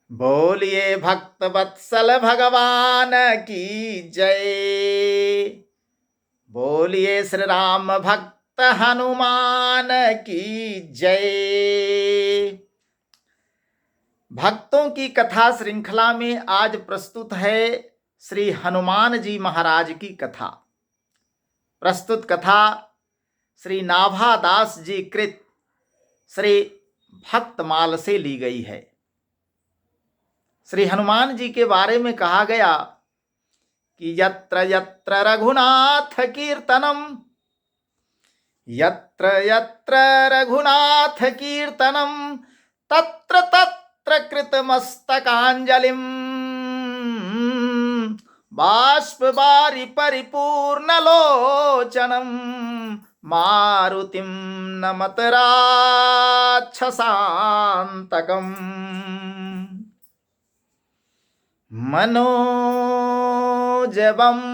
बोलिए भक्त वत्सल भगवान की जय। बोलिए श्री राम भक्त हनुमान की जय। भक्तों की कथा श्रृंखला में आज प्रस्तुत है श्री हनुमान जी महाराज की कथा। प्रस्तुत कथा श्री नाभादास जी कृत श्री भक्तमाल से ली गई है। श्री हनुमान जी के बारे में कहा गया कि यत्र यत्र रघुनाथ कीर्तनम, यत्र यत्र रघुनाथ कीर्तनम तत्र तत्र कृतमस्तकांजलिम बाष्पवारि परिपूर्ण लोचनम मारुतिम नमत राक्षसांतकम मनोजवं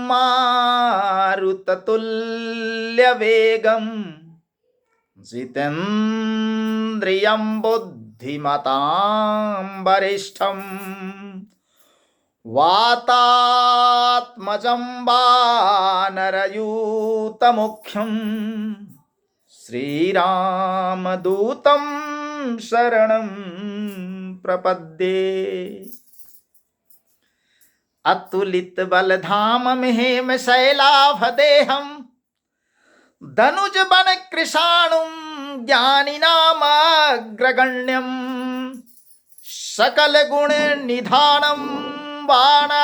मारुततुल्यवेगं जितेन्द्रियं बुद्धिमतां वरिष्ठं वातात्मजं वानरयूतमुख्यं श्रीरामदूतं शरणं प्रपद्ये। अतुलित बलधाम हेम शैलाभदेहम धनुज बन कृषाणुम ज्ञानिनामग्रगण्यम सकल गुण निधानम वानराणामधीशम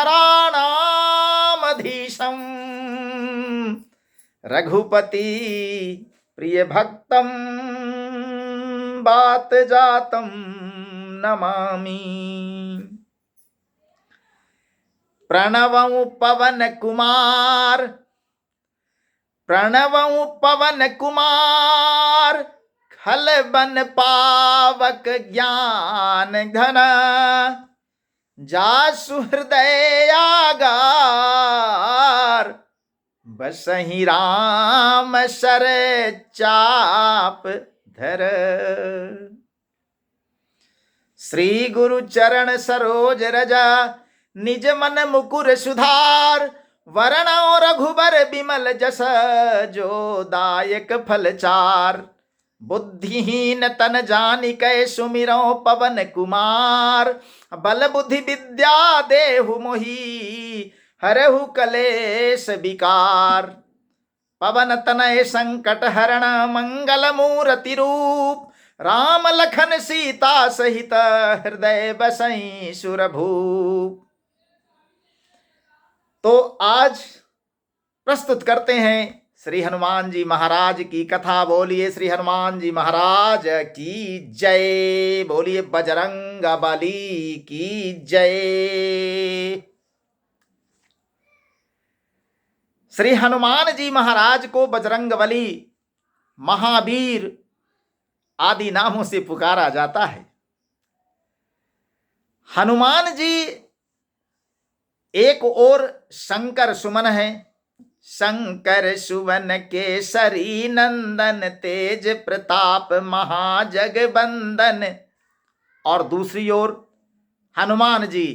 रघुपति प्रिय भक्तम बात जातम नमामि। प्रणवं पवन कुमार, प्रणवं पवन कुमार खल बन पावक ज्ञान घन जासु हृदय आगार बसहि राम सर चाप धर। श्री गुरु चरण सरोज रजा निज मन मुकुर सुधार वरणो रघुबर बिमल जस जो दायक फल चार। बुद्धिहीन तन जानिकै सुमिरौ पवन कुमार बल बुद्धि विद्या देहु मोहि हरहु कलेश विकार। पवन तनय संकट हरण मंगल मूर्ति रूप राम लखन सीता सहित हृदय बसई सुरभूप। तो आज प्रस्तुत करते हैं श्री हनुमान जी महाराज की कथा। बोलिए श्री हनुमान जी महाराज की जय। बोलिए बजरंग बली की जय। श्री हनुमान जी महाराज को बजरंग बली, महावीर आदि नामों से पुकारा जाता है। हनुमान जी एक और शंकर सुमन है। शंकर सुवन केसरी नंदन तेज प्रताप महाजगबंदन। और दूसरी ओर हनुमान जी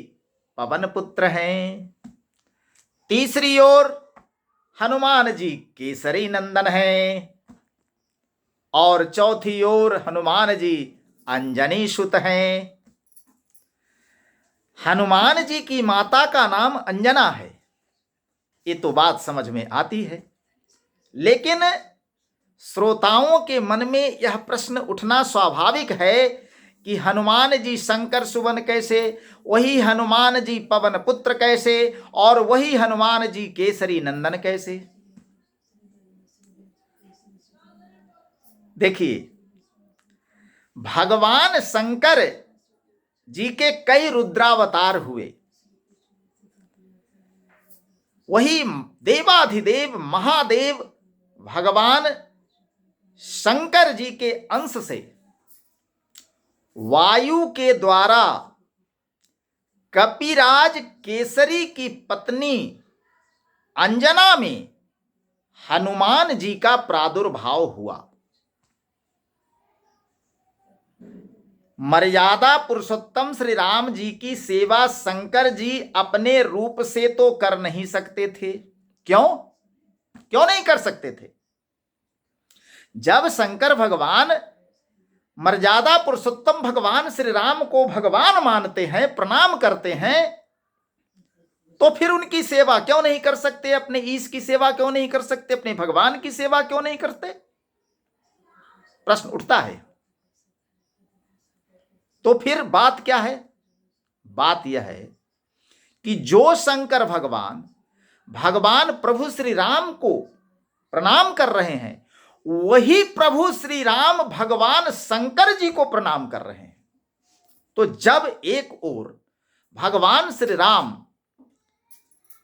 पवन पुत्र हैं। तीसरी ओर हनुमान जी केसरी नंदन हैं। और चौथी ओर हनुमान जी अंजनी सुत हैं। हनुमान जी की माता का नाम अंजना है, ये तो बात समझ में आती है। लेकिन श्रोताओं के मन में यह प्रश्न उठना स्वाभाविक है कि हनुमान जी शंकर सुवन कैसे, वही हनुमान जी पवन पुत्र कैसे, और वही हनुमान जी केसरी नंदन कैसे। देखिए, भगवान शंकर जी के कई रुद्रावतार हुए। वही देवाधिदेव महादेव भगवान शंकर जी के अंश से वायु के द्वारा कपिराज केसरी की पत्नी अंजना में हनुमान जी का प्रादुर्भाव हुआ। मर्यादा पुरुषोत्तम श्री राम जी की सेवा शंकर जी अपने रूप से तो कर नहीं सकते थे। क्यों क्यों नहीं कर सकते थे? जब शंकर भगवान मर्यादा पुरुषोत्तम भगवान श्री राम को भगवान मानते हैं, प्रणाम करते हैं, तो फिर उनकी सेवा क्यों नहीं कर सकते? अपने ईश की सेवा क्यों नहीं कर सकते? अपने भगवान की सेवा क्यों नहीं करते? प्रश्न उठता है। तो फिर बात क्या है? बात यह है कि जो शंकर भगवान भगवान प्रभु श्री राम को प्रणाम कर रहे हैं, वही प्रभु श्री राम भगवान शंकर जी को प्रणाम कर रहे हैं। तो जब एक ओर भगवान श्री राम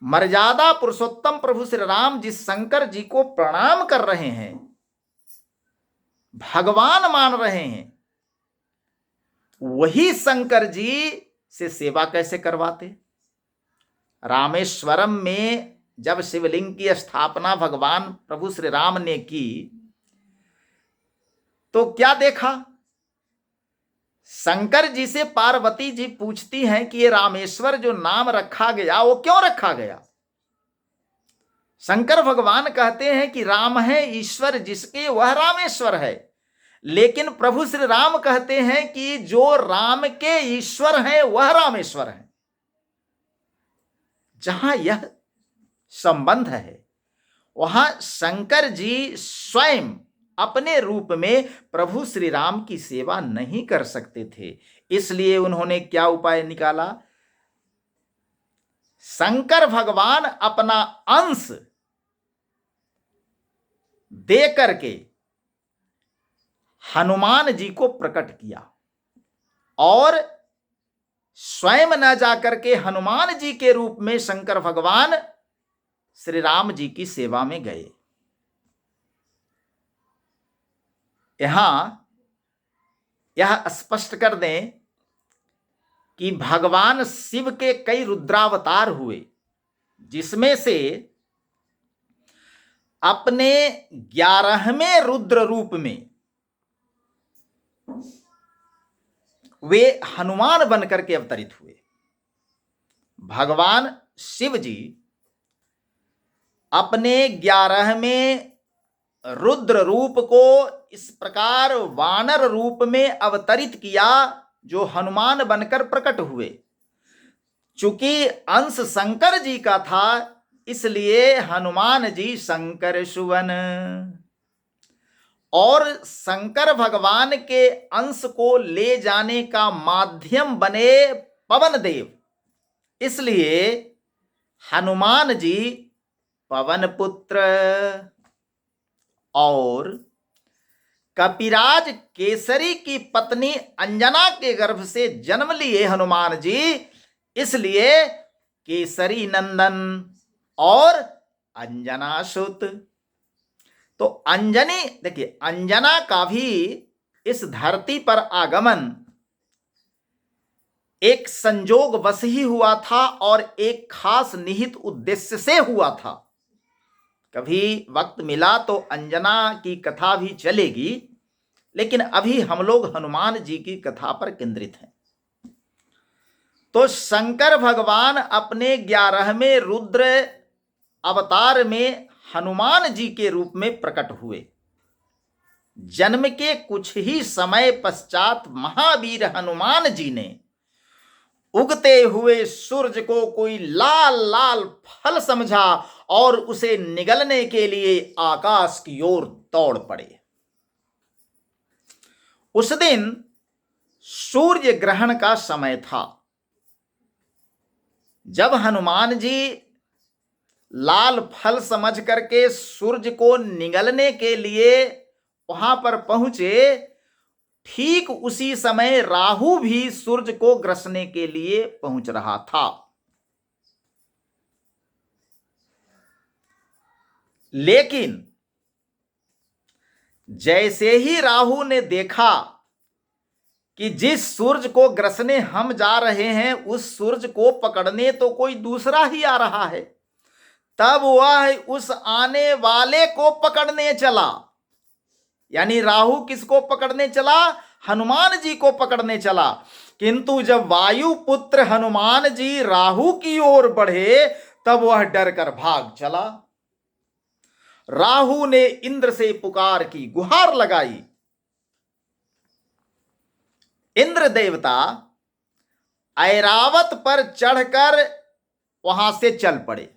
मर्यादा पुरुषोत्तम प्रभु श्री राम जिस शंकर जी को प्रणाम कर रहे हैं, भगवान मान रहे हैं, वही शंकर जी से सेवा कैसे करवाते? रामेश्वरम में जब शिवलिंग की स्थापना भगवान प्रभु श्री राम ने की, तो क्या देखा? शंकर जी से पार्वती जी पूछती हैं कि ये रामेश्वर जो नाम रखा गया वो क्यों रखा गया? शंकर भगवान कहते हैं कि राम है ईश्वर जिसके, वह रामेश्वर है। लेकिन प्रभु श्री राम कहते हैं कि जो राम के ईश्वर हैं वह रामेश्वर है। जहां यह संबंध है, वहां शंकर जी स्वयं अपने रूप में प्रभु श्री राम की सेवा नहीं कर सकते थे। इसलिए उन्होंने क्या उपाय निकाला? शंकर भगवान अपना अंश दे करके हनुमान जी को प्रकट किया और स्वयं न जाकर के हनुमान जी के रूप में शंकर भगवान श्री राम जी की सेवा में गए। यहां यह स्पष्ट कर दें कि भगवान शिव के कई रुद्रावतार हुए, जिसमें से अपने 11वें रुद्र रूप में वे हनुमान बनकर के अवतरित हुए। भगवान शिव जी अपने 11वें रुद्र रूप को इस प्रकार वानर रूप में अवतरित किया, जो हनुमान बनकर प्रकट हुए। चूंकि अंश शंकर जी का था, इसलिए हनुमान जी शंकर सुवन, और शंकर भगवान के अंश को ले जाने का माध्यम बने पवन देव, इसलिए हनुमान जी पवन पुत्र। और कपिराज केसरी की पत्नी अंजना के गर्भ से जन्म लिए हनुमान जी, इसलिए केसरी नंदन और अंजना सुत। तो अंजनी, देखिए, अंजना का भी इस धरती पर आगमन एक संजोग वश ही हुआ था और एक खास निहित उद्देश्य से हुआ था। कभी वक्त मिला तो अंजना की कथा भी चलेगी, लेकिन अभी हम लोग हनुमान जी की कथा पर केंद्रित हैं। तो शंकर भगवान अपने 11वें रुद्र अवतार में हनुमान जी के रूप में प्रकट हुए। जन्म के कुछ ही समय पश्चात महावीर हनुमान जी ने उगते हुए सूरज को कोई लाल लाल फल समझा और उसे निगलने के लिए आकाश की ओर दौड़ पड़े। उस दिन सूर्य ग्रहण का समय था। जब हनुमान जी लाल फल समझ करके सूर्य को निगलने के लिए वहां पर पहुंचे, ठीक उसी समय राहु भी सूर्य को ग्रसने के लिए पहुंच रहा था। लेकिन जैसे ही राहु ने देखा कि जिस सूरज को ग्रसने हम जा रहे हैं उस सूरज को पकड़ने तो कोई दूसरा ही आ रहा है, तब वह उस आने वाले को पकड़ने चला। यानी राहु किसको पकड़ने चला? हनुमान जी को पकड़ने चला, किंतु जब वायुपुत्र हनुमान जी राहु की ओर बढ़े तब वह डरकर भाग चला। राहु ने इंद्र से पुकार की, गुहार लगाई। इंद्र देवता ऐरावत पर चढ़कर वहां से चल पड़े।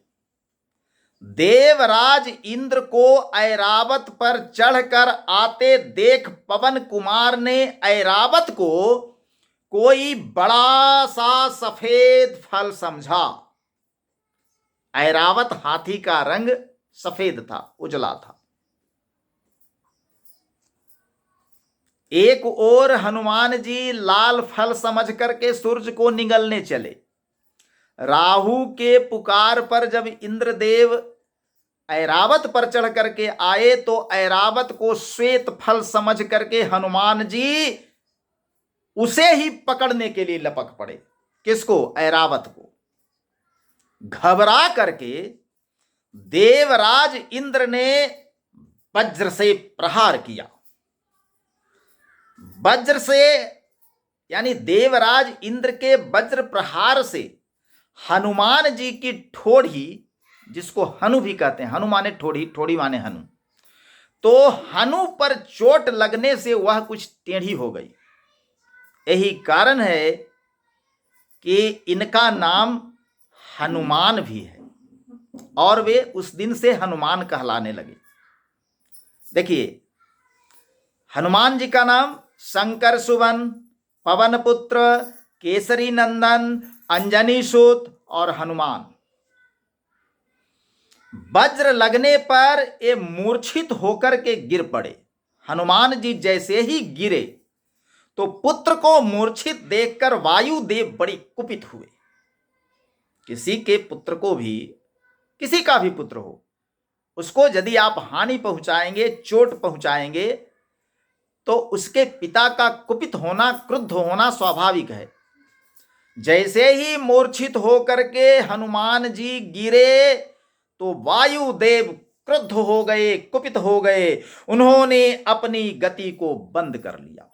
देवराज इंद्र को ऐरावत पर चढ़कर आते देख पवन कुमार ने ऐरावत को कोई बड़ा सा सफेद फल समझा। ऐरावत हाथी का रंग सफेद था, उजला था। एक ओर हनुमान जी लाल फल समझ करके सूर्य को निगलने चले। राहु के पुकार पर जब इंद्रदेव ऐरावत पर चढ़ करके आए तो ऐरावत को श्वेत फल समझ करके हनुमान जी उसे ही पकड़ने के लिए लपक पड़े। किसको? ऐरावत को। घबरा करके देवराज इंद्र ने वज्र से प्रहार किया। वज्र से यानी देवराज इंद्र के वज्र प्रहार से हनुमान जी की ठोड़ी, जिसको हनु भी कहते हैं, हनु माने ठोड़ी, ठोड़ी माने हनु, तो हनु पर चोट लगने से वह कुछ टेढ़ी हो गई। यही कारण है कि इनका नाम हनुमान भी है और वे उस दिन से हनुमान कहलाने लगे। देखिए, हनुमान जी का नाम शंकर सुवन, पवन पुत्र, केसरी नंदन, अंजनी सूत और हनुमान। वज्र लगने पर ये मूर्छित होकर के गिर पड़े। हनुमान जी जैसे ही गिरे तो पुत्र को मूर्छित देखकर वायुदेव बड़ी कुपित हुए। किसी के पुत्र को भी, किसी का भी पुत्र हो, उसको यदि आप हानि पहुंचाएंगे, चोट पहुंचाएंगे, तो उसके पिता का कुपित होना, क्रुद्ध होना स्वाभाविक है। जैसे ही मूर्छित होकर के हनुमान जी गिरे तो वायुदेव क्रुद्ध हो गए, कुपित हो गए। उन्होंने अपनी गति को बंद कर लिया।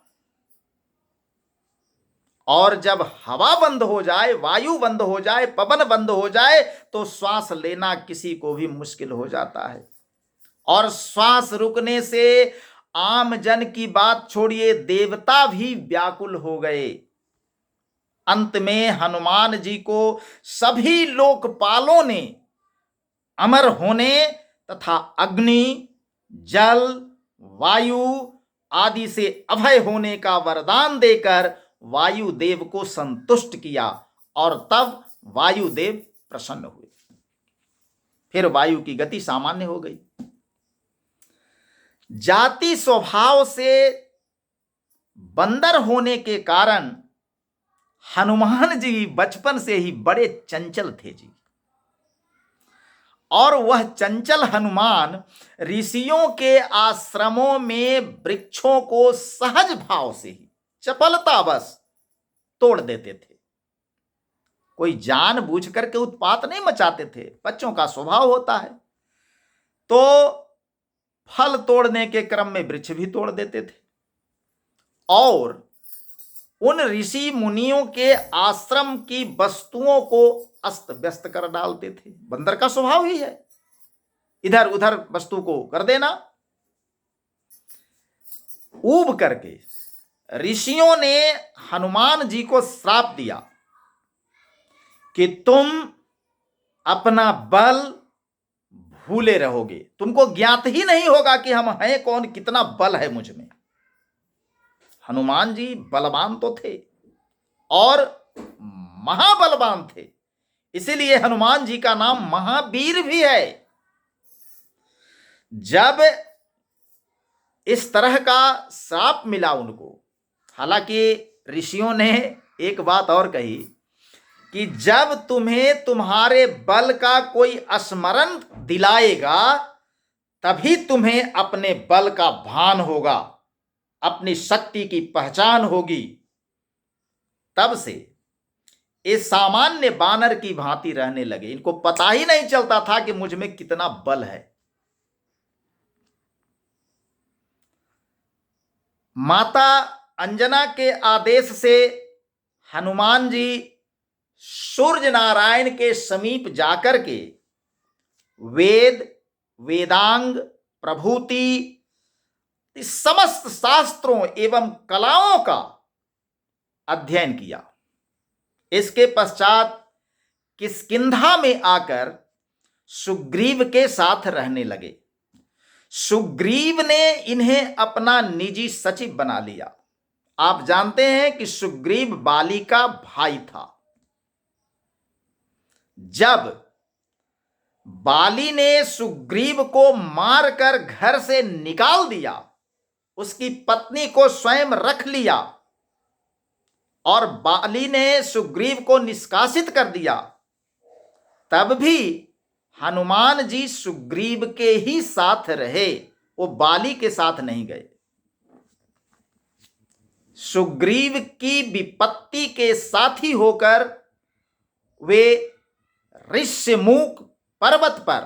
और जब हवा बंद हो जाए, वायु बंद हो जाए, पवन बंद हो जाए तो श्वास लेना किसी को भी मुश्किल हो जाता है। और श्वास रुकने से आम जन की बात छोड़िए, देवता भी व्याकुल हो गए। अंत में हनुमान जी को सभी लोकपालों ने अमर होने तथा अग्नि, जल, वायु आदि से अभय होने का वरदान देकर वायुदेव को संतुष्ट किया और तब वायुदेव प्रसन्न हुए। फिर वायु की गति सामान्य हो गई। जाति स्वभाव से बंदर होने के कारण हनुमान जी बचपन से ही बड़े चंचल थे जी। और वह चंचल हनुमान ऋषियों के आश्रमों में वृक्षों को सहज भाव से ही, चपलतावश तोड़ देते थे। कोई जानबूझ करके उत्पात नहीं मचाते थे, बच्चों का स्वभाव होता है। तो फल तोड़ने के क्रम में वृक्ष भी तोड़ देते थे और उन ऋषि मुनियों के आश्रम की वस्तुओं को अस्त व्यस्त कर डालते थे। बंदर का स्वभाव ही है, इधर उधर वस्तु को कर देना। ऊब करके ऋषियों ने हनुमान जी को श्राप दिया कि तुम अपना बल भूले रहोगे, तुमको ज्ञात ही नहीं होगा कि हम हैं कौन, कितना बल है मुझ में। हनुमान जी बलवान तो थे और महाबलवान थे, इसीलिए हनुमान जी का नाम महावीर भी है। जब इस तरह का श्राप मिला उनको, हालांकि ऋषियों ने एक बात और कही कि जब तुम्हें तुम्हारे बल का कोई स्मरण दिलाएगा तभी तुम्हें अपने बल का भान होगा, अपनी शक्ति की पहचान होगी। तब से ये सामान्य बानर की भांति रहने लगे। इनको पता ही नहीं चलता था कि मुझ में कितना बल है। माता अंजना के आदेश से हनुमान जी सूर्य नारायण के समीप जाकर के वेद, वेदांग, प्रभूति, इस समस्त शास्त्रों एवं कलाओं का अध्ययन किया। इसके पश्चात किष्किंधा में आकर सुग्रीव के साथ रहने लगे। सुग्रीव ने इन्हें अपना निजी सचिव बना लिया। आप जानते हैं कि सुग्रीव बाली का भाई था। जब बाली ने सुग्रीव को मारकर घर से निकाल दिया, उसकी पत्नी को स्वयं रख लिया और बाली ने सुग्रीव को निष्कासित कर दिया, तब भी हनुमान जी सुग्रीव के ही साथ रहे, वो बाली के साथ नहीं गए। सुग्रीव की विपत्ति के साथी होकर वे ऋष्यमुख पर्वत पर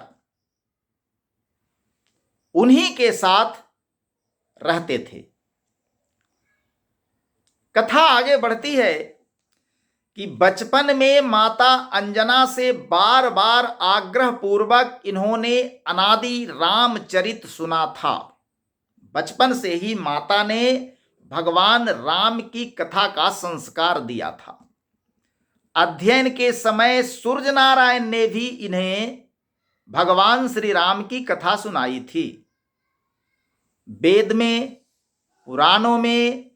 उन्हीं के साथ रहते थे। कथा आगे बढ़ती है कि बचपन में माता अंजना से बार बार आग्रह पूर्वक इन्होंने अनादि रामचरित सुना था। बचपन से ही माता ने भगवान राम की कथा का संस्कार दिया था। अध्ययन के समय सूर्य नारायण ने भी इन्हें भगवान श्री राम की कथा सुनाई थी। वेद में, पुराणों में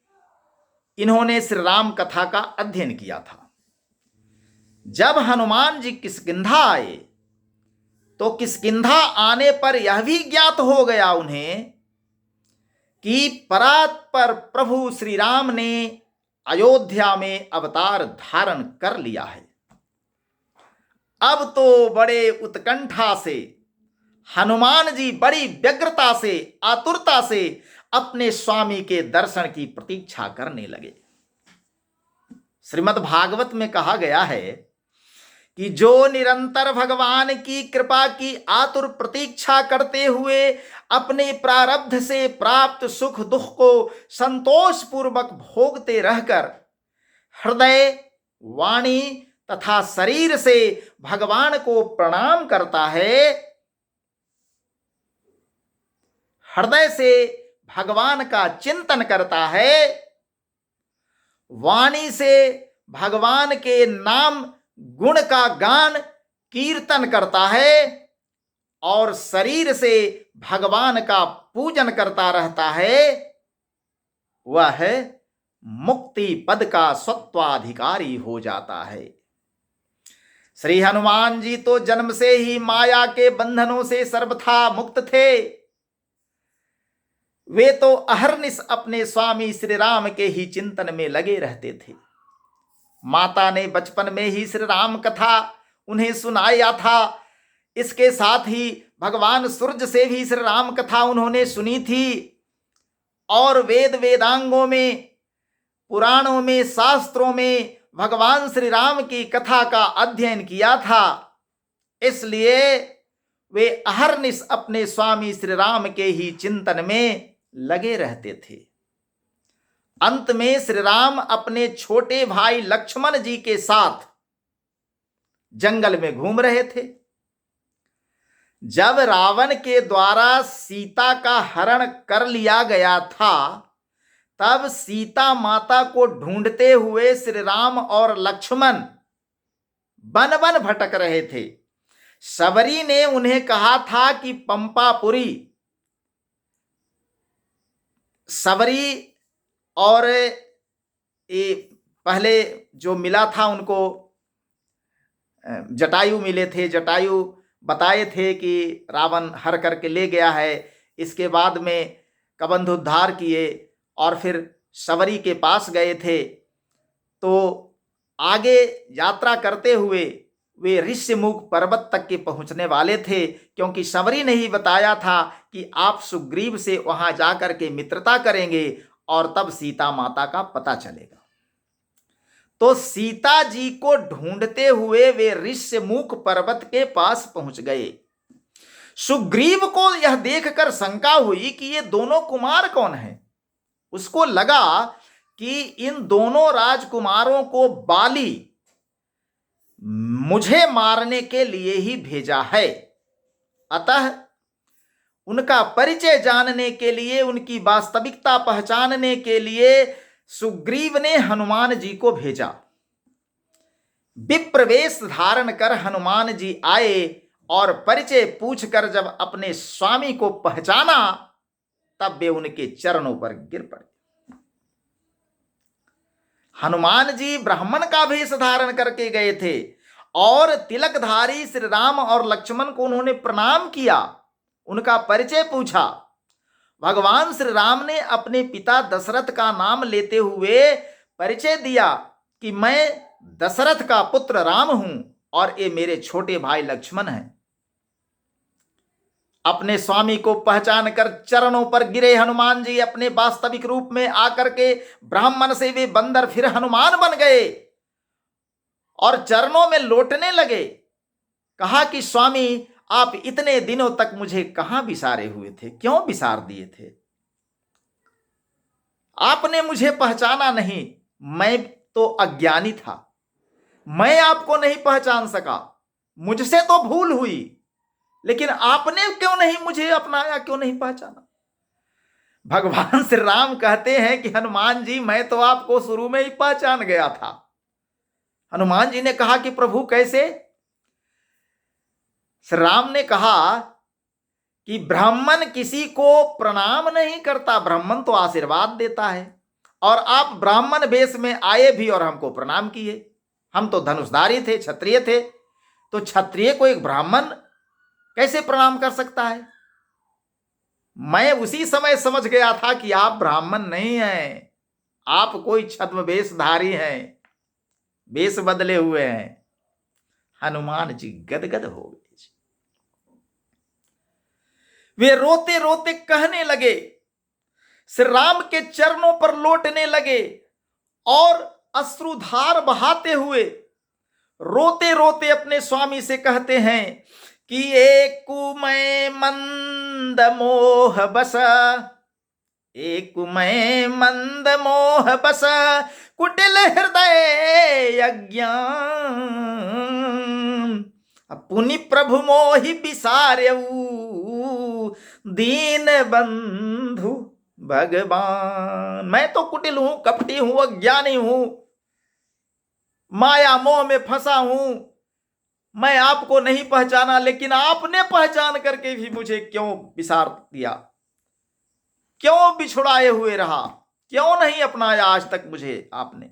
इन्होंने श्री राम कथा का अध्ययन किया था। जब हनुमान जी किष्किंधा आए तो किष्किंधा आने पर यह भी ज्ञात हो गया उन्हें कि परात्पर प्रभु श्री राम ने अयोध्या में अवतार धारण कर लिया है। अब तो बड़े उत्कंठा से हनुमान जी बड़ी व्यग्रता से, आतुरता से अपने स्वामी के दर्शन की प्रतीक्षा करने लगे। श्रीमद् भागवत में कहा गया है कि जो निरंतर भगवान की कृपा की आतुर प्रतीक्षा करते हुए अपने प्रारब्ध से प्राप्त सुख दुख को संतोष पूर्वक भोगते रहकर हृदय, वाणी तथा शरीर से भगवान को प्रणाम करता है, हृदय से भगवान का चिंतन करता है, वाणी से भगवान के नाम गुण का गान कीर्तन करता है और शरीर से भगवान का पूजन करता रहता है, वह मुक्ति पद का स्वत्वाधिकारी हो जाता है। श्री हनुमान जी तो जन्म से ही माया के बंधनों से सर्वथा मुक्त थे। वे तो अहर्निश अपने स्वामी श्री राम के ही चिंतन में लगे रहते थे। माता ने बचपन में ही श्री राम कथा उन्हें सुनाया था। इसके साथ ही भगवान सूर्य से भी श्री राम कथा उन्होंने सुनी थी और वेद वेदांगों में, पुराणों में, शास्त्रों में भगवान श्री राम की कथा का अध्ययन किया था। इसलिए वे अहर्निश अपने स्वामी श्री राम के ही चिंतन में लगे रहते थे। अंत में श्री राम अपने छोटे भाई लक्ष्मण जी के साथ जंगल में घूम रहे थे। जब रावण के द्वारा सीता का हरण कर लिया गया था, तब सीता माता को ढूंढते हुए श्री राम और लक्ष्मण वन वन भटक रहे थे। शबरी ने उन्हें कहा था कि पंपापुरी, शबरी और ये पहले जो मिला था उनको जटायु मिले थे। जटायु बताए थे कि रावण हर करके ले गया है। इसके बाद में कबंध उद्धार किए और फिर शबरी के पास गए थे। तो आगे यात्रा करते हुए वे ऋष्यमुख पर्वत तक के पहुंचने वाले थे, क्योंकि शबरी ने ही बताया था कि आप सुग्रीव से वहां जाकर के मित्रता करेंगे और तब सीता माता का पता चलेगा। तो सीता जी को ढूंढते हुए वे ऋष्यमुख पर्वत के पास पहुंच गए। सुग्रीव को यह देखकर शंका हुई कि ये दोनों कुमार कौन हैं। उसको लगा कि इन दोनों राजकुमारों को बाली मुझे मारने के लिए ही भेजा है। अतः उनका परिचय जानने के लिए, उनकी वास्तविकता पहचानने के लिए सुग्रीव ने हनुमान जी को भेजा। विप्रवेश धारण कर हनुमान जी आए और परिचय पूछकर जब अपने स्वामी को पहचाना, तब वे उनके चरणों पर गिर पड़े। हनुमान जी ब्राह्मण का भेष धारण करके गए थे और तिलकधारी श्री राम और लक्ष्मण को उन्होंने प्रणाम किया, उनका परिचय पूछा। भगवान श्री राम ने अपने पिता दशरथ का नाम लेते हुए परिचय दिया कि मैं दशरथ का पुत्र राम हूं और ये मेरे छोटे भाई लक्ष्मण हैं। अपने स्वामी को पहचान कर चरणों पर गिरे हनुमान जी। अपने वास्तविक रूप में आकर के ब्राह्मण से वे बंदर फिर हनुमान बन गए और चरणों में लौटने लगे। कहा कि स्वामी, आप इतने दिनों तक मुझे कहां विसारे हुए थे, क्यों विसार दिए थे? आपने मुझे पहचाना नहीं, मैं तो अज्ञानी था, मैं आपको नहीं पहचान सका, मुझसे तो भूल हुई, लेकिन आपने क्यों नहीं मुझे अपनाया, क्यों नहीं पहचाना? भगवान श्री राम कहते हैं कि हनुमान जी, मैं तो आपको शुरू में ही पहचान गया था। हनुमान जी ने कहा कि प्रभु कैसे? श्री राम ने कहा कि ब्राह्मण किसी को प्रणाम नहीं करता, ब्राह्मण तो आशीर्वाद देता है, और आप ब्राह्मण वेश में आए भी और हमको प्रणाम किए। हम तो धनुषधारी थे, क्षत्रिय थे, तो क्षत्रिय को एक ब्राह्मण कैसे प्रणाम कर सकता है? मैं उसी समय समझ गया था कि आप ब्राह्मण नहीं हैं, आप कोई छद्मवेशधारी हैं, वेश बदले हुए हैं। हनुमान जी गदगद हो गए। वे रोते रोते कहने लगे, श्री राम के चरणों पर लौटने लगे और अश्रुधार बहाते हुए रोते रोते अपने स्वामी से कहते हैं कि एक मैं मंद मोह बस, एक मैं मंद मोह बस, कुटिल हृदय अज्ञान, पुनि प्रभु मोहि बिसार्यऊ, दीन बंधु भगवान। मैं तो कुटिल हूं, कपटी हूं, अज्ञानी हूं, माया मोह में फंसा हूं, मैं आपको नहीं पहचाना, लेकिन आपने पहचान करके भी मुझे क्यों विसार दिया, क्यों बिछुड़ाए हुए रहा, क्यों नहीं अपनाया आज तक मुझे आपने?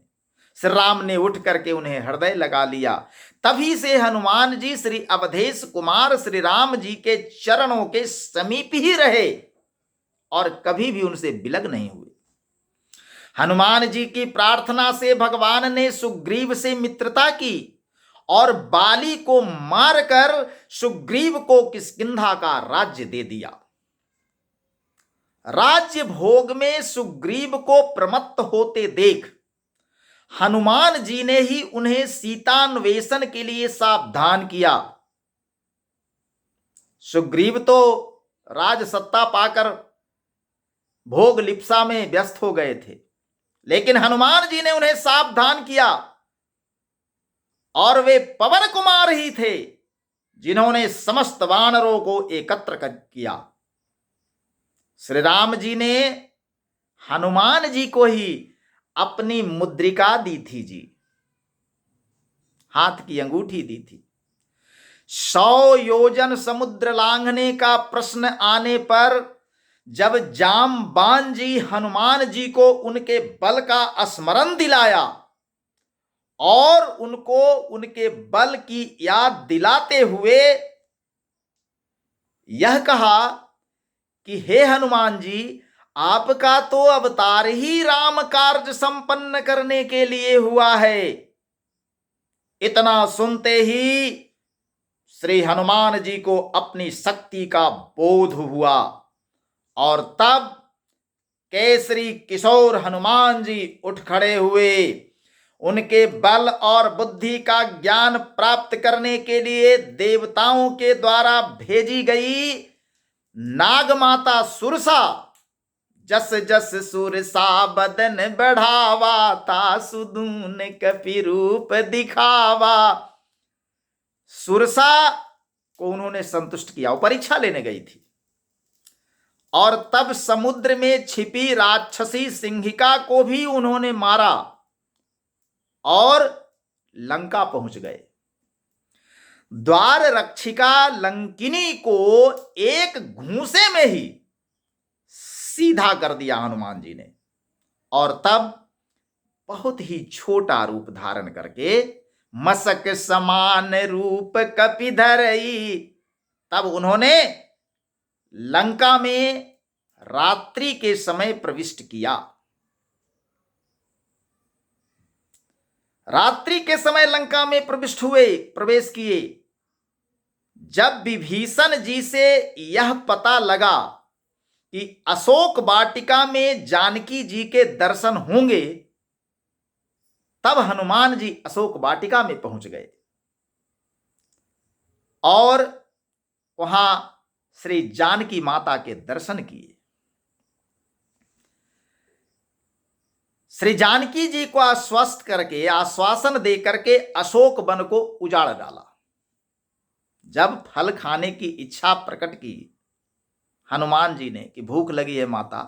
श्री राम ने उठ करके उन्हें हृदय लगा लिया। तभी से हनुमान जी श्री अवधेश कुमार श्री राम जी के चरणों के समीप ही रहे और कभी भी उनसे विलग नहीं हुए। हनुमान जी की प्रार्थना से भगवान ने सुग्रीव से मित्रता की और बाली को मारकर सुग्रीव को किष्किंधा का राज्य दे दिया। राज्य भोग में सुग्रीव को प्रमत्त होते देख हनुमान जी ने ही उन्हें सीतान्वेषण के लिए सावधान किया। सुग्रीव तो राज सत्ता पाकर भोग लिप्सा में व्यस्त हो गए थे, लेकिन हनुमान जी ने उन्हें सावधान किया और वे पवन कुमार ही थे जिन्होंने समस्त वानरों को एकत्र किया। श्री राम जी ने हनुमान जी को ही अपनी मुद्रिका दी थी जी, हाथ की अंगूठी दी थी। 100 योजन समुद्र लांघने का प्रश्न आने पर जब जामबान जी हनुमान जी को उनके बल का स्मरण दिलाया और उनको उनके बल की याद दिलाते हुए यह कहा कि हे हनुमान जी, आपका तो अवतार ही राम कार्य संपन्न करने के लिए हुआ है। इतना सुनते ही श्री हनुमान जी को अपनी शक्ति का बोध हुआ और तब केसरी किशोर हनुमान जी उठ खड़े हुए। उनके बल और बुद्धि का ज्ञान प्राप्त करने के लिए देवताओं के द्वारा भेजी गई नागमाता सुरसा जस जस सुरसा बदन बढ़ावा, ता सुदून कपि रूप दिखावा। सुरसा को उन्होंने संतुष्ट किया, वो परीक्षा लेने गई थी, और तब समुद्र में छिपी राक्षसी सिंहिका को भी उन्होंने मारा और लंका पहुंच गए। द्वार रक्षिका लंकिनी को एक घूंसे में ही सीधा कर दिया हनुमान जी ने, और तब बहुत ही छोटा रूप धारण करके मसक समान रूप कपिधरई, तब उन्होंने लंका में रात्रि के समय प्रविष्ट किया। रात्रि के समय लंका में प्रवेश किए। जब विभीषण जी से यह पता लगा कि अशोक वाटिका में जानकी जी के दर्शन होंगे, तब हनुमान जी अशोक वाटिका में पहुंच गए और वहां श्री जानकी माता के दर्शन किए। श्री जानकी जी को आश्वस्त करके, आश्वासन दे करके अशोक वन को उजाड़ डाला। जब फल खाने की इच्छा प्रकट की हनुमान जी ने कि भूख लगी है माता,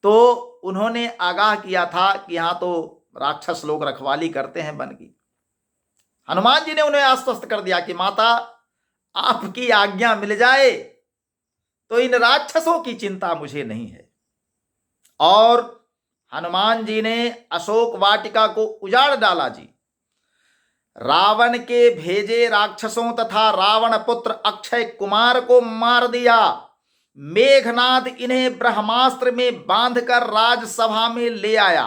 तो उन्होंने आगाह किया था कि यहां तो राक्षस लोग रखवाली करते हैं वन की। हनुमान जी ने उन्हें आश्वस्त कर दिया कि माता, आपकी आज्ञा मिल जाए तो इन राक्षसों की चिंता मुझे नहीं है। और हनुमान जी ने अशोक वाटिका को उजाड़ डाला जी। रावण के भेजे राक्षसों तथा रावण पुत्र अक्षय कुमार को मार दिया। मेघनाद इन्हें ब्रह्मास्त्र में बांधकर राजसभा में ले आया।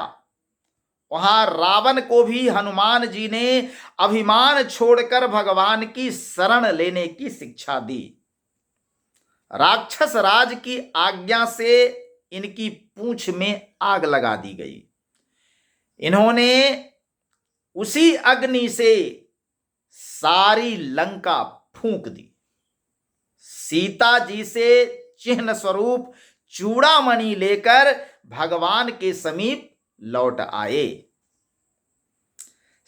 वहां रावण को भी हनुमान जी ने अभिमान छोड़कर भगवान की शरण लेने की शिक्षा दी। राक्षस राज की आज्ञा से इनकी पूंछ में आग लगा दी गई। इन्होंने उसी अग्नि से सारी लंका फूंक दी। सीता जी से चिन्ह स्वरूप चूड़ामणि लेकर भगवान के समीप लौट आए।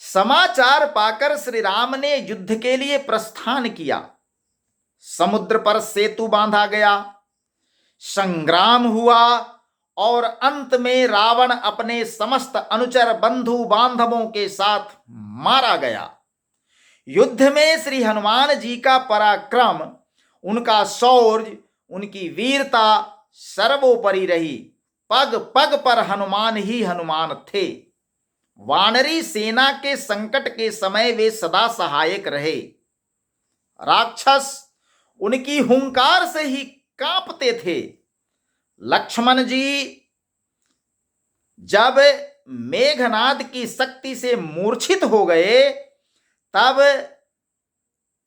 समाचार पाकर श्री राम ने युद्ध के लिए प्रस्थान किया। समुद्र पर सेतु बांधा गया, संग्राम हुआ और अंत में रावण अपने समस्त अनुचर बंधु बांधवों के साथ मारा गया। युद्ध में श्री हनुमान जी का पराक्रम, उनका शौर्य, उनकी वीरता सर्वोपरि रही। पग पग पर हनुमान ही हनुमान थे। वानरी सेना के संकट के समय वे सदा सहायक रहे। राक्षस उनकी हुंकार से ही कांपते थे। लक्ष्मण जी जब मेघनाद की शक्ति से मूर्छित हो गए, तब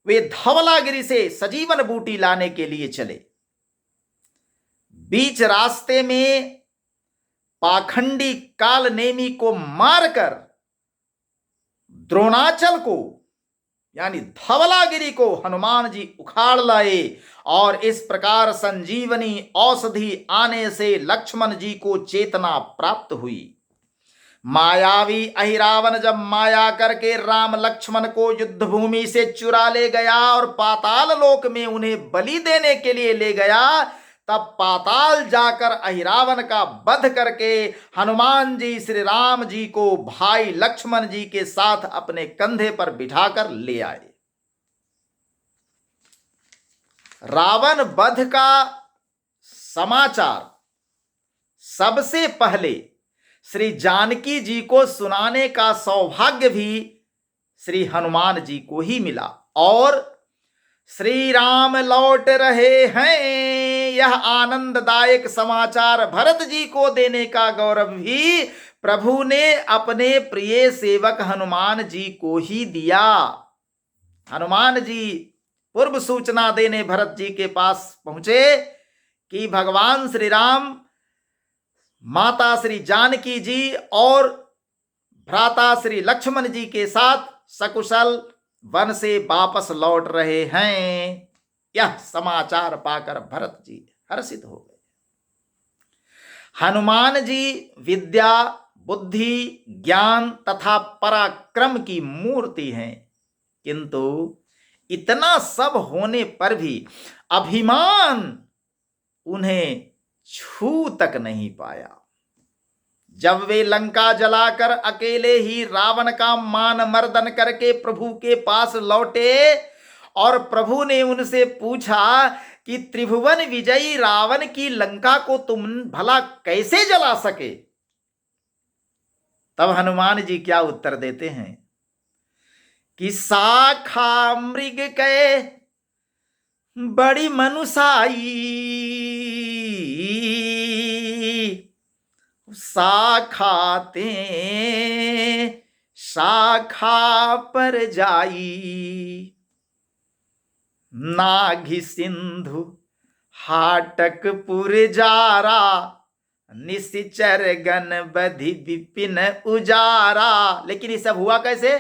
वे धवलागिरी से सजीवन बूटी लाने के लिए चले। बीच रास्ते में पाखंडी कालनेमी को मारकर द्रोणाचल को यानी धवलागिरी को हनुमान जी उखाड़ लाए, और इस प्रकार संजीवनी औषधि आने से लक्ष्मण जी को चेतना प्राप्त हुई। मायावी अहिरावण जब माया करके राम लक्ष्मण को युद्ध भूमि से चुरा ले गया और पाताल लोक में उन्हें बलि देने के लिए ले गया, तब पाताल जाकर अहिरावण का वध करके हनुमान जी श्री राम जी को भाई लक्ष्मण जी के साथ अपने कंधे पर बिठाकर ले आए। रावण वध का समाचार सबसे पहले श्री जानकी जी को सुनाने का सौभाग्य भी श्री हनुमान जी को ही मिला, और श्री राम लौट रहे हैं यह आनंददायक समाचार भरत जी को देने का गौरव भी प्रभु ने अपने प्रिय सेवक हनुमान जी को ही दिया। हनुमान जी पूर्व सूचना देने भरत जी के पास पहुंचे कि भगवान श्री राम माता श्री जानकी जी और भ्राता श्री लक्ष्मण जी के साथ सकुशल वन से वापस लौट रहे हैं। यह समाचार पाकर भरत जी हर्षित हो गए। हनुमान जी विद्या, बुद्धि, ज्ञान तथा पराक्रम की मूर्ति हैं, किंतु इतना सब होने पर भी अभिमान उन्हें छू तक नहीं पाया। जब वे लंका जलाकर अकेले ही रावण का मान मर्दन करके प्रभु के पास लौटे और प्रभु ने उनसे पूछा कि त्रिभुवन विजयी रावण की लंका को तुम भला कैसे जला सके, तब हनुमान जी क्या उत्तर देते हैं कि शाखा मृग के बड़ी मनुषाई, शाखाते शाखा पर जाई, नाघि सिंधु हाटकपुर जारा, निश्चर गण बधि विपिन उजारा। लेकिन ये सब हुआ कैसे?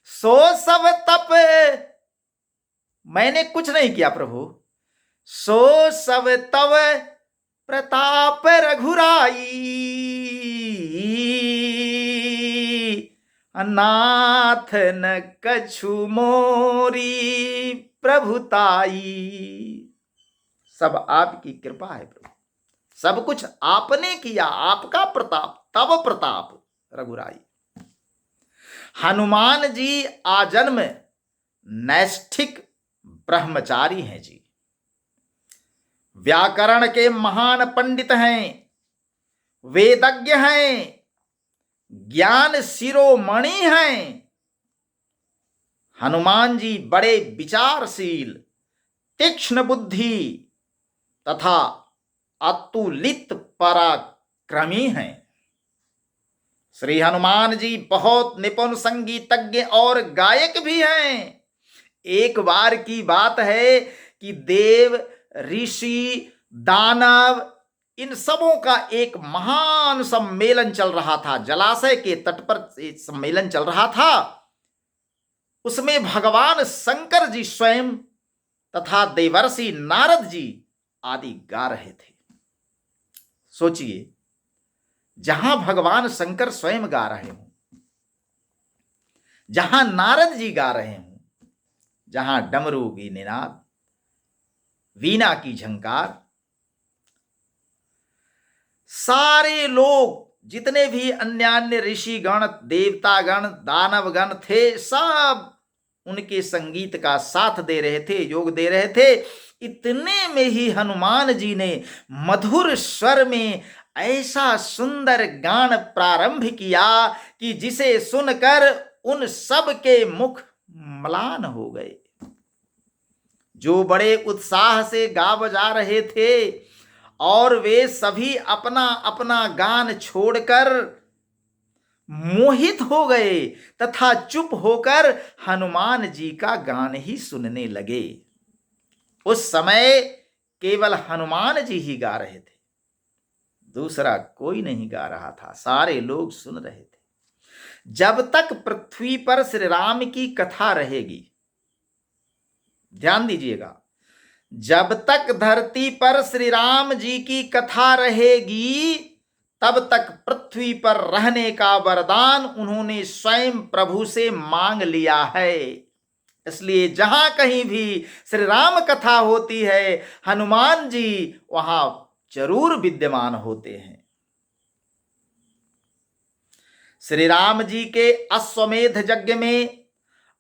सो सब तप मैंने कुछ नहीं किया प्रभु, सो सब तव प्रताप रघुराई, अनाथ न कछु मोरी प्रभुताई। सब आपकी कृपा है प्रभु, सब कुछ आपने किया, आपका प्रताप, तब प्रताप रघुराई। हनुमान जी आजन्म नैष्ठिक ब्रह्मचारी हैं जी, व्याकरण के महान पंडित हैं, वेदज्ञ हैं, ज्ञान शिरोमणि हैं। हनुमान जी बड़े विचारशील, तीक्ष्ण बुद्धि तथा अतुलित पराक्रमी हैं। श्री हनुमान जी बहुत निपुण संगीतज्ञ और गायक भी हैं। एक बार की बात है कि देव, ऋषि, दानव, इन सबों का एक महान सम्मेलन चल रहा था, जलाशय के तट पर सम्मेलन चल रहा था। उसमें भगवान शंकर जी स्वयं तथा देवर्षि नारद जी आदि गा रहे थे। सोचिए, जहां भगवान शंकर स्वयं गा रहे हों, जहां नारद जी गा रहे हों, जहां डमरू की निनाद, वीणा की झंकार, सारे लोग जितने भी अन्य ऋषिगण, देवतागण, दानवगण थे, सब उनके संगीत का साथ दे रहे थे, योग दे रहे थे। इतने में ही हनुमान जी ने मधुर स्वर में ऐसा सुंदर गान प्रारंभ किया कि जिसे सुनकर उन सब के मुख म्लान हो गए। जो बड़े उत्साह से गा बजा रहे थे और वे सभी अपना अपना गान छोड़कर मोहित हो गए तथा चुप होकर हनुमान जी का गान ही सुनने लगे। उस समय केवल हनुमान जी ही गा रहे थे, दूसरा कोई नहीं गा रहा था, सारे लोग सुन रहे थे। जब तक पृथ्वी पर श्री राम की कथा रहेगी, ध्यान दीजिएगा, जब तक धरती पर श्री राम जी की कथा रहेगी, तब तक पृथ्वी पर रहने का वरदान उन्होंने स्वयं प्रभु से मांग लिया है। इसलिए जहां कहीं भी श्री राम कथा होती है, हनुमान जी वहां जरूर विद्यमान होते हैं। श्री राम जी के अश्वमेध यज्ञ में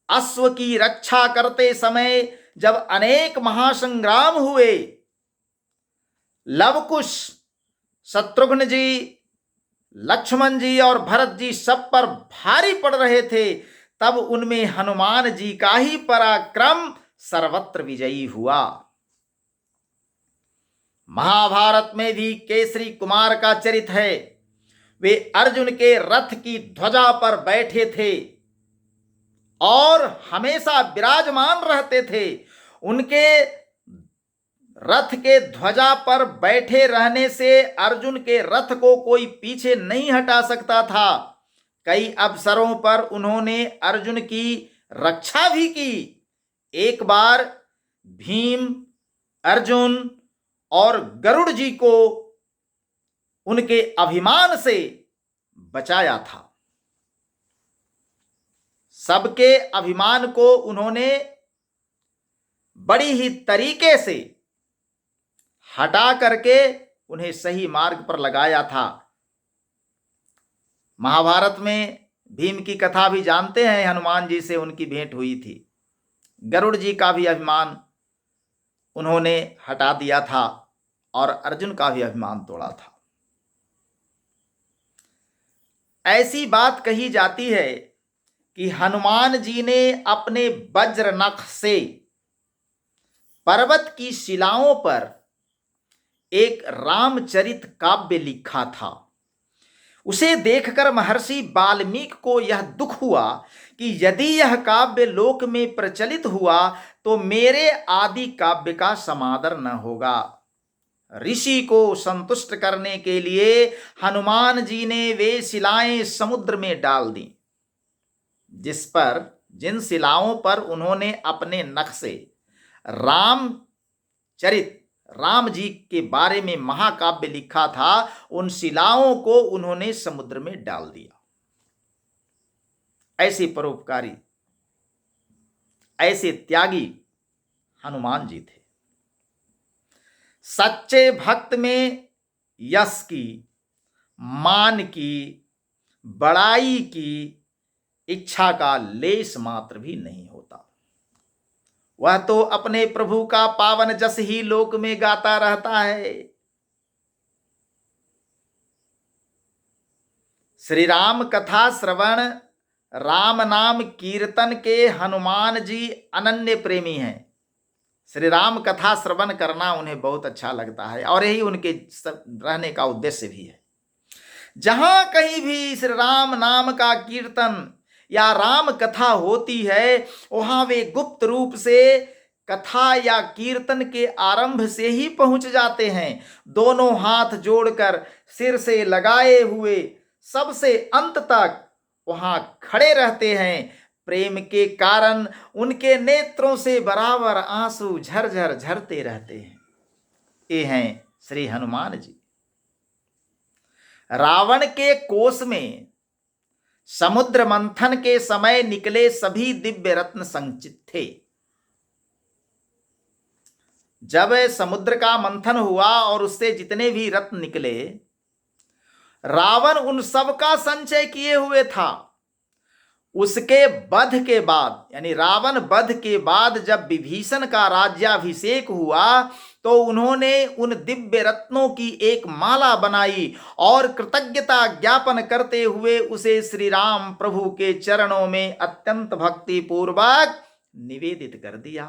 अश्व की रक्षा करते समय जब अनेक महासंग्राम हुए, लवकुश, शत्रुघ्न जी, लक्ष्मण जी और भरत जी सब पर भारी पड़ रहे थे, तब उनमें हनुमान जी का ही पराक्रम सर्वत्र विजयी हुआ। महाभारत में भी केसरी कुमार का चरित्र है। वे अर्जुन के रथ की ध्वजा पर बैठे थे और हमेशा विराजमान रहते थे। उनके रथ के ध्वजा पर बैठे रहने से अर्जुन के रथ को कोई पीछे नहीं हटा सकता था। कई अवसरों पर उन्होंने अर्जुन की रक्षा भी की। एक बार भीम, अर्जुन और गरुड़ जी को उनके अभिमान से बचाया था। सबके अभिमान को उन्होंने बड़ी ही तरीके से हटा करके उन्हें सही मार्ग पर लगाया था। महाभारत में भीम की कथा भी जानते हैं, हनुमान जी से उनकी भेंट हुई थी। गरुड़ जी का भी अभिमान उन्होंने हटा दिया था और अर्जुन का भी अभिमान तोड़ा था। ऐसी बात कही जाती है कि हनुमान जी ने अपने वज्र नख से पर्वत की शिलाओं पर एक रामचरित काव्य लिखा था। उसे देखकर महर्षि वाल्मीकि को यह दुख हुआ कि यदि यह काव्य लोक में प्रचलित हुआ तो मेरे आदि काव्य का समादर न होगा। ऋषि को संतुष्ट करने के लिए हनुमान जी ने वे शिलाएं समुद्र में डाल दी, जिन शिलाओं पर उन्होंने अपने नख से रामचरित राम जी के बारे में महाकाव्य लिखा था, उन शिलाओं को उन्होंने समुद्र में डाल दिया। ऐसे परोपकारी, ऐसे त्यागी हनुमान जी थे। सच्चे भक्त में यश की, मान की, बड़ाई की इच्छा का लेश मात्र भी नहीं होता। वह तो अपने प्रभु का पावन जस ही लोक में गाता रहता है। श्री राम कथा श्रवण, राम नाम कीर्तन के हनुमान जी अनन्य प्रेमी हैं। श्री राम कथा श्रवण करना उन्हें बहुत अच्छा लगता है और यही उनके रहने का उद्देश्य भी है। जहां कहीं भी श्री राम नाम का कीर्तन या राम कथा होती है, वहां वे गुप्त रूप से कथा या कीर्तन के आरंभ से ही पहुंच जाते हैं। दोनों हाथ जोड़कर सिर से लगाए हुए सबसे अंत तक वहां खड़े रहते हैं। प्रेम के कारण उनके नेत्रों से बराबर आंसू झरझर झरते रहते हैं। ये हैं श्री हनुमान जी। रावण के कोष में समुद्र मंथन के समय निकले सभी दिव्य रत्न संचित थे। जब समुद्र का मंथन हुआ और उससे जितने भी रत्न निकले, रावण उन सब का संचय किए हुए था। उसके वध के बाद, यानी रावण वध के बाद जब विभीषण का राज्याभिषेक हुआ तो उन्होंने उन दिव्य रत्नों की एक माला बनाई और कृतज्ञता ज्ञापन करते हुए उसे श्री राम प्रभु के चरणों में अत्यंत भक्ति पूर्वक निवेदित कर दिया।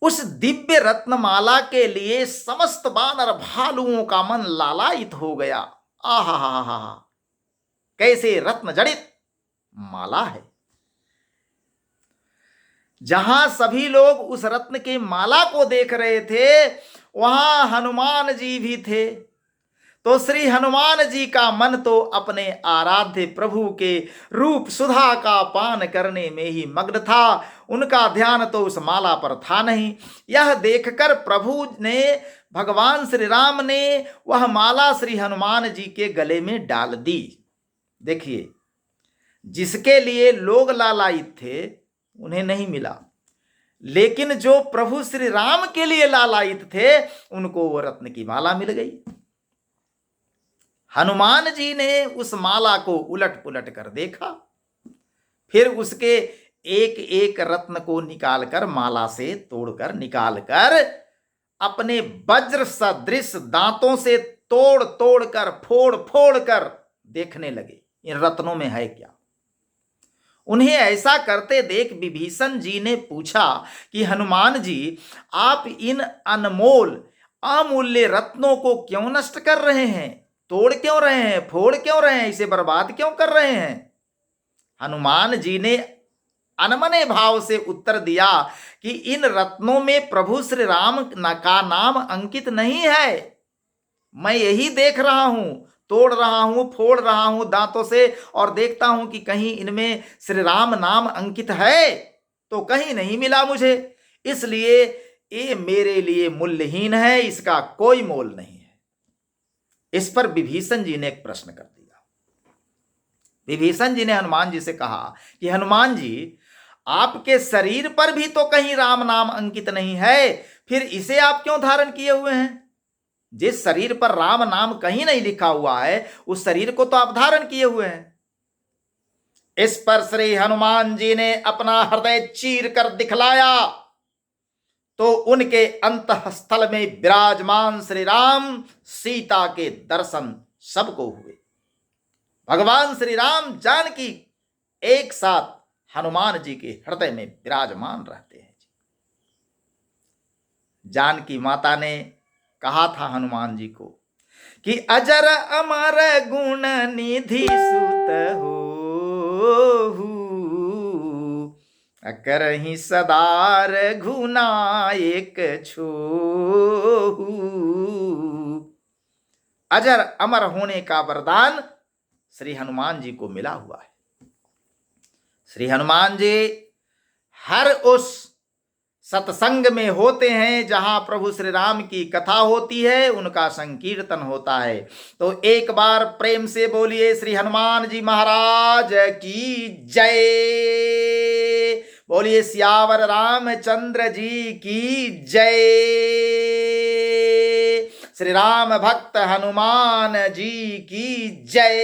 उस दिव्य रत्नमाला के लिए समस्त वानर भालुओं का मन लालायित हो गया। आहा, कैसे रत्न जड़ित माला है। जहां सभी लोग उस रत्न की माला को देख रहे थे, वहां हनुमान जी भी थे। तो श्री हनुमान जी का मन तो अपने आराध्य प्रभु के रूप सुधा का पान करने में ही मग्न था। उनका ध्यान तो उस माला पर था नहीं। यह देखकर प्रभु ने, भगवान श्री राम ने वह माला श्री हनुमान जी के गले में डाल दी। देखिए, जिसके लिए लोग लालायित थे उन्हें नहीं मिला, लेकिन जो प्रभु श्री राम के लिए लालायित थे उनको वो रत्न की माला मिल गई। हनुमान जी ने उस माला को उलट पुलट कर देखा, फिर उसके एक एक रत्न को निकालकर, माला से तोड़कर निकालकर अपने वज्र सदृश दांतों से तोड़ तोड़ कर, फोड़ फोड़ कर देखने लगे इन रत्नों में है क्या। उन्हें ऐसा करते देख विभीषण जी ने पूछा कि हनुमान जी, आप इन अनमोल अमूल्य रत्नों को क्यों नष्ट कर रहे हैं? तोड़ क्यों रहे हैं? फोड़ क्यों रहे हैं? इसे बर्बाद क्यों कर रहे हैं? हनुमान जी ने अनमने भाव से उत्तर दिया कि इन रत्नों में प्रभु श्री राम का नाम अंकित नहीं है। मैं यही देख रहा हूं, तोड़ रहा हूं, फोड़ रहा हूं दांतों से और देखता हूं कि कहीं इनमें श्री राम नाम अंकित है, तो कहीं नहीं मिला मुझे। इसलिए ये मेरे लिए मूल्यहीन है, इसका कोई मोल नहीं है। इस पर विभीषण जी ने एक प्रश्न कर दिया। विभीषण जी ने हनुमान जी से कहा कि हनुमान जी, आपके शरीर पर भी तो कहीं राम नाम अंकित नहीं है, फिर इसे आप क्यों धारण किए हुए हैं? जिस शरीर पर राम नाम कहीं नहीं लिखा हुआ है, उस शरीर को तो आप धारण किए हुए हैं। इस पर श्री हनुमान जी ने अपना हृदय चीर कर दिखलाया, तो उनके अंतःस्थल में विराजमान श्री राम सीता के दर्शन सबको हुए। भगवान श्री राम जानकी एक साथ हनुमान जी के हृदय में विराजमान रहते हैं। जानकी माता ने कहा था हनुमान जी को कि अजर अमर गुण निधि सुत हो, करहि सदा रघुनायक छोहू। अजर अमर होने का वरदान श्री हनुमान जी को मिला हुआ है। श्री हनुमान जी हर उस सत्संग में होते हैं जहां प्रभु श्री राम की कथा होती है, उनका संकीर्तन होता है। तो एक बार प्रेम से बोलिए श्री हनुमान जी महाराज की जय। बोलिए सियावर रामचंद्र जी की जय। श्री राम भक्त हनुमान जी की जय।